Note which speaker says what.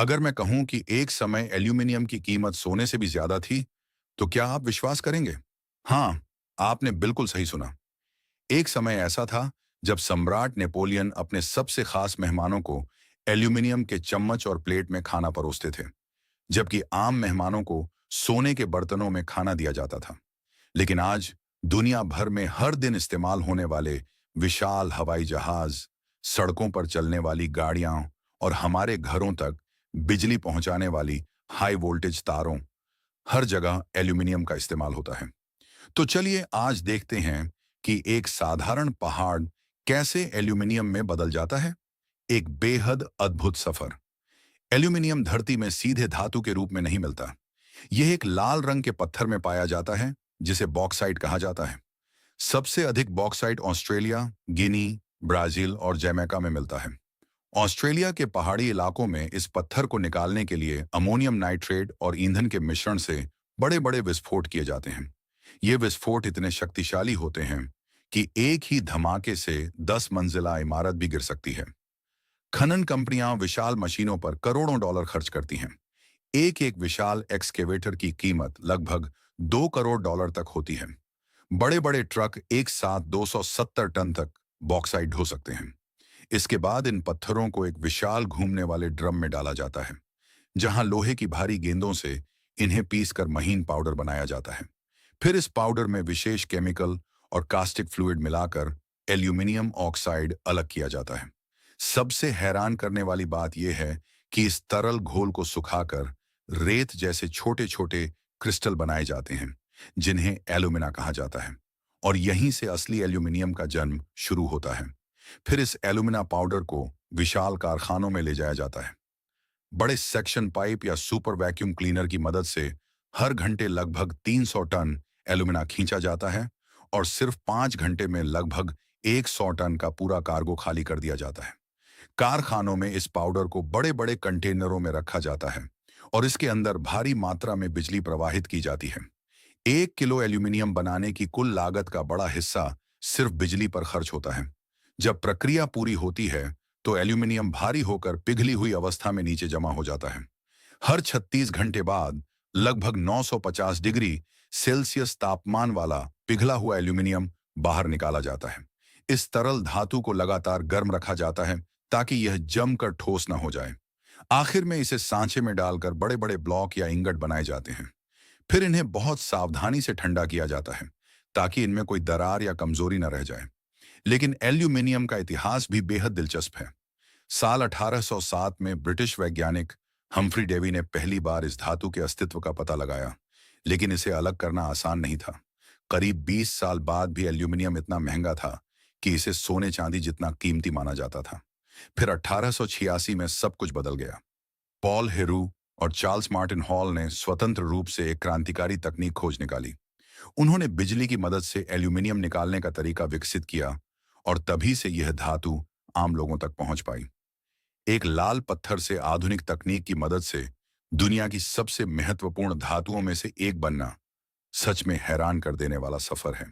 Speaker 1: अगर मैं कहूं कि एक समय एल्यूमिनियम की कीमत सोने से भी ज्यादा थी, तो क्या आप विश्वास करेंगे? हाँ, आपने बिल्कुल सही सुना। एक समय ऐसा था जब सम्राट नेपोलियन अपने सबसे खास मेहमानों को एल्यूमिनियम के चम्मच और प्लेट में खाना परोसते थे, जबकि आम मेहमानों को सोने के बर्तनों में खाना दिया जाता था। लेकिन आज दुनिया भर में हर दिन इस्तेमाल होने वाले विशाल हवाई जहाज, सड़कों पर चलने वाली गाड़ियां और हमारे घरों तक बिजली पहुंचाने वाली हाई वोल्टेज तारों, हर जगह एल्यूमिनियम का इस्तेमाल होता है। तो चलिए आज देखते हैं कि एक साधारण पहाड़ कैसे एल्यूमिनियम में बदल जाता है। एक बेहद अद्भुत सफर। एल्यूमिनियम धरती में सीधे धातु के रूप में नहीं मिलता। यह एक लाल रंग के पत्थर में पाया जाता है, जिसे बॉक्साइट कहा जाता है। सबसे अधिक बॉक्साइट ऑस्ट्रेलिया, गिनी, ब्राजील और जमैका में मिलता है। ऑस्ट्रेलिया के पहाड़ी इलाकों में इस पत्थर को निकालने के लिए अमोनियम नाइट्रेट और ईंधन के मिश्रण से बड़े बड़े विस्फोट किए जाते हैं। ये विस्फोट इतने शक्तिशाली होते हैं कि एक ही धमाके से 10 मंजिला इमारत भी गिर सकती है। खनन कंपनियां विशाल मशीनों पर करोड़ों डॉलर खर्च करती हैं। एक एक विशाल एक्सकेवेटर की कीमत लगभग 2 करोड़ डॉलर तक होती है। बड़े बड़े ट्रक एक साथ 270 टन तक बॉक्साइट ढो सकते हैं। इसके बाद इन पत्थरों को एक विशाल घूमने वाले ड्रम में डाला जाता है, जहां लोहे की भारी गेंदों से इन्हें पीसकर महीन पाउडर बनाया जाता है। फिर इस पाउडर में विशेष केमिकल और कास्टिक फ्लूइड मिलाकर एल्यूमिनियम ऑक्साइड अलग किया जाता है। सबसे हैरान करने वाली बात यह है कि इस तरल घोल को सुखाकर रेत जैसे छोटे छोटे क्रिस्टल बनाए जाते हैं, जिन्हें एल्यूमिना कहा जाता है। और यहीं से असली एल्यूमिनियम का जन्म शुरू होता है। फिर इस एल्यूमिना पाउडर को विशाल कारखानों में ले जाया जाता है। बड़े सेक्शन पाइप या सुपर वैक्यूम क्लीनर की मदद से हर घंटे लगभग 300 टन एल्यूमिना खींचा जाता है और सिर्फ 5 घंटे में लगभग 100 टन का पूरा कार्गो खाली कर दिया जाता है। कारखानों में इस पाउडर को बड़े बड़े कंटेनरों में रखा जाता है और इसके अंदर भारी मात्रा में बिजली प्रवाहित की जाती है। 1 किलो एल्यूमिनियम बनाने की कुल लागत का बड़ा हिस्सा सिर्फ बिजली पर खर्च होता है। जब प्रक्रिया पूरी होती है तो एल्यूमिनियम भारी होकर पिघली हुई अवस्था में नीचे जमा हो जाता है। हर 36 घंटे बाद लगभग 950 डिग्री सेल्सियस तापमान वाला पिघला हुआ एल्यूमिनियम बाहर निकाला जाता है। इस तरल धातु को लगातार गर्म रखा जाता है ताकि यह जमकर ठोस न हो जाए। आखिर में इसे सांचे में डालकर बड़े बड़े ब्लॉक या इंगट बनाए जाते हैं। फिर इन्हें बहुत सावधानी से ठंडा किया जाता है ताकि इनमें कोई दरार या कमजोरी न रह जाए। लेकिन एल्यूमिनियम का इतिहास भी बेहद दिलचस्प है। साल 1807 में ब्रिटिश वैज्ञानिक हम्फ्री डेवी ने पहली बार इस धातु के अस्तित्व का पता लगाया, लेकिन इसे अलग करना आसान नहीं था। करीब 20 साल बाद भी एल्यूमिनियम इतना महंगा था कि इसे सोने चांदी जितना कीमती माना जाता था। फिर 1886 में सब कुछ बदल गया। पॉल हेरू और चार्ल्स मार्टिन हॉल ने स्वतंत्र रूप से एक क्रांतिकारी तकनीक खोज निकाली। उन्होंने बिजली की मदद से एल्यूमिनियम निकालने का तरीका विकसित किया और तभी से यह धातु आम लोगों तक पहुंच पाई। एक लाल पत्थर से आधुनिक तकनीक की मदद से दुनिया की सबसे महत्वपूर्ण धातुओं में से एक बनना सच में हैरान कर देने वाला सफर है।